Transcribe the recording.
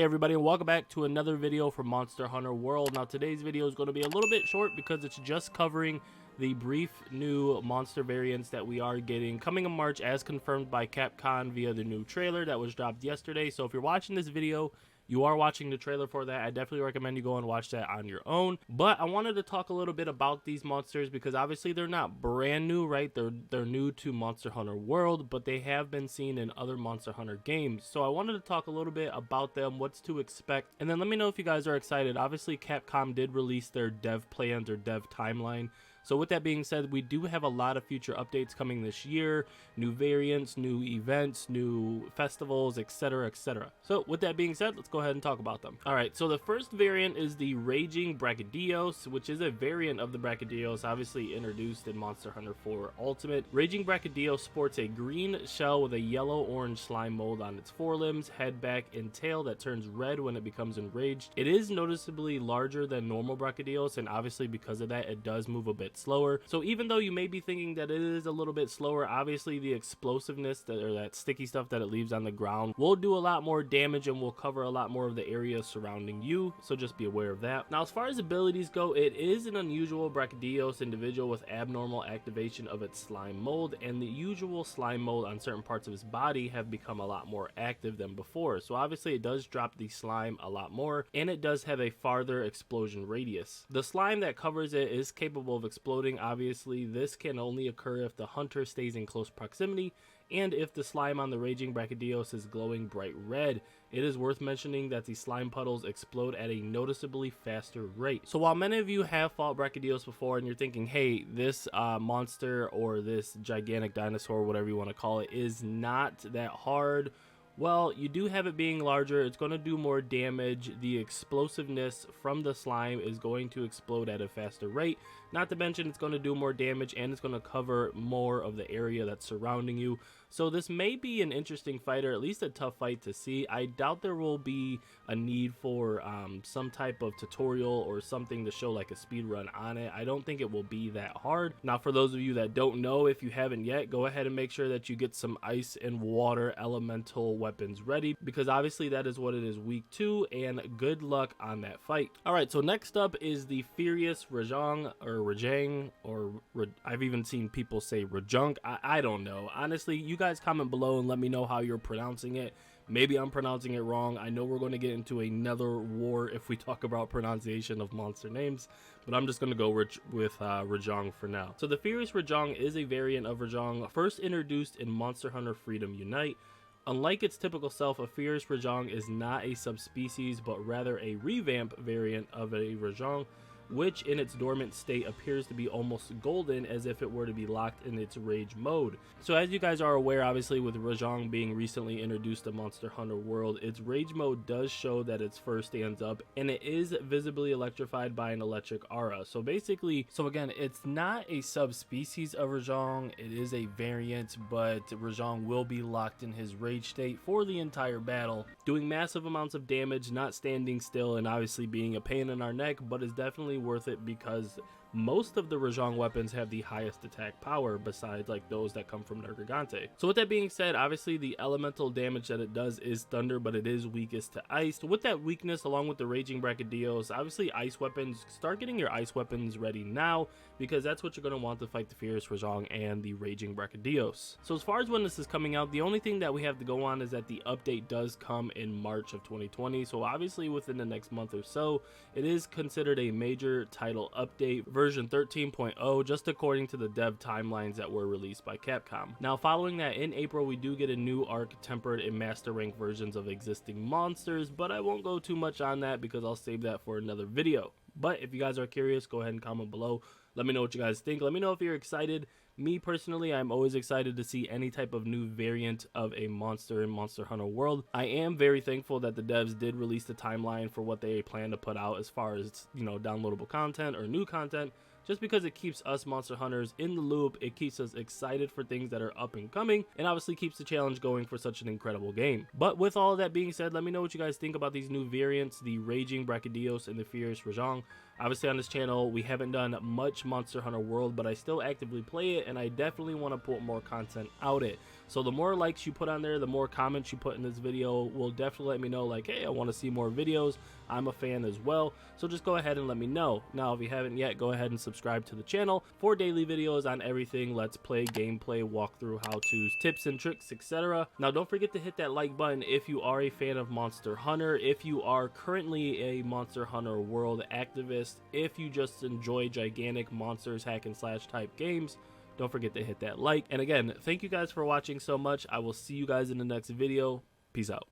everybody, and welcome back to another video from Monster Hunter World. Now today's video is going to be a little bit short because it's just covering the brief new monster variants that we are getting coming in March as confirmed by Capcom via the new trailer that was dropped yesterday. So if you're watching this video, you are watching the trailer for that. I definitely recommend you go and watch that on your own. But I wanted to talk a little bit about these monsters because obviously they're not brand new, right? They're new to Monster Hunter World, but they have been seen in other Monster Hunter games. So I wanted to talk a little bit about them, what's to expect, and then let me know if you guys are excited. Obviously, Capcom did release their dev plans or dev timeline. So with that being said, we do have a lot of future updates coming this year, new variants, new events, new festivals, etc, etc. So with that being said, let's go ahead and talk about them. Alright, so the first variant is the Rajang Brachydios, which is a variant of the Brachydios obviously introduced in Monster Hunter 4 Ultimate. Rajang Brachydios sports a green shell with a yellow-orange slime mold on its forelimbs, head, back, and tail that turns red when it becomes enraged. It is noticeably larger than normal Brachydios, and obviously because of that, it does move a bit slower. So even though you may be thinking that it is a little bit slower, obviously the explosiveness that sticky stuff that it leaves on the ground will do a lot more damage and will cover a lot more of the area surrounding you, so just be aware of that. Now as far as abilities go, it is an unusual Brachydios individual with abnormal activation of its slime mold, and the usual slime mold on certain parts of his body have become a lot more active than before. So obviously it does drop the slime a lot more, and it does have a farther explosion radius. The slime that covers it is capable of exploding. Obviously, this can only occur if the hunter stays in close proximity and if the slime on the Rajang Brachydios is glowing bright red. It is worth mentioning that the slime puddles explode at a noticeably faster rate. So while many of you have fought Brachydios before and you're thinking, hey, this monster or this gigantic dinosaur, whatever you want to call it, is not that hard, well, you do have it being larger. It's going to do more damage. The explosiveness from the slime is going to explode at a faster rate. Not to mention it's going to do more damage and it's going to cover more of the area that's surrounding you. So this may be an interesting fight, or at least a tough fight to see. I doubt there will be a need for some type of tutorial or something to show like a speed run on it. I don't think it will be that hard. Now for those of you that don't know, if you haven't yet, go ahead and make sure that you get some ice and water elemental weapons ready, because obviously that is what it is weak to, and good luck on that fight. Alright, so next up is the Furious Rajang, or I've even seen people say Rajunk. I don't know. Honestly, you guys comment below and let me know how you're pronouncing it. Maybe I'm pronouncing it wrong. I know we're going to get into another war if we talk about pronunciation of monster names, but I'm just going to go with Rajang for now. So the Furious Rajang is a variant of Rajang first introduced in Monster Hunter Freedom Unite. Unlike its typical self, a Furious Rajang is not a subspecies, but rather a revamp variant of a Rajang, which in its dormant state appears to be almost golden, as if it were to be locked in its rage mode. So as you guys are aware, obviously with Rajang being recently introduced to Monster Hunter World, its rage mode does show that its fur stands up, and it is visibly electrified by an electric aura. So basically, again, it's not a subspecies of Rajang, it is a variant, but Rajang will be locked in his rage state for the entire battle, doing massive amounts of damage, not standing still, and obviously being a pain in our neck, but is definitely worth it because most of the Rajang weapons have the highest attack power besides like those that come from Nergigante. So with that being said, obviously the elemental damage that it does is thunder, but it is weakest to ice. So with that weakness, along with the Rajang Brachydios, obviously ice weapons, start getting your ice weapons ready now, because that's what you're going to want to fight the Furious Rajang and the Rajang Brachydios. So as far as when this is coming out, the only thing that we have to go on is that the update does come in March of 2020. So obviously within the next month or so, it is considered a major title update, version 13.0, just according to the dev timelines that were released by Capcom. Now following that, in April we do get a new arc tempered in master rank versions of existing monsters, but I won't go too much on that because I'll save that for another video. But if you guys are curious, go ahead and comment below. Let me know what you guys think. Let me know if you're excited. Me personally, I'm always excited to see any type of new variant of a monster in Monster Hunter World. I am very thankful that the devs did release the timeline for what they plan to put out as far as, you know, downloadable content or new content, just because it keeps us monster hunters in the loop. It keeps us excited for things that are up and coming, and obviously keeps the challenge going for such an incredible game. But with all of that being said, let me know what you guys think about these new variants, the Rajang Brachydios and the Furious Rajang. Obviously on this channel we haven't done much Monster Hunter World, but I still actively play it and I definitely want to put more content out it. So the more likes you put on there, the more comments you put in this video will definitely let me know, like, hey, I want to see more videos. I'm a fan as well, so just go ahead and let me know. Now if you haven't yet, go ahead and subscribe to the channel for daily videos on everything Let's Play, gameplay, walkthrough, how-tos, tips and tricks, etc. Now don't forget to hit that like button if you are a fan of Monster Hunter, if you are currently a Monster Hunter World activist, if you just enjoy gigantic monsters hack and slash type games. Don't forget to hit that like. And again, thank you guys for watching so much. I will see you guys in the next video. Peace out.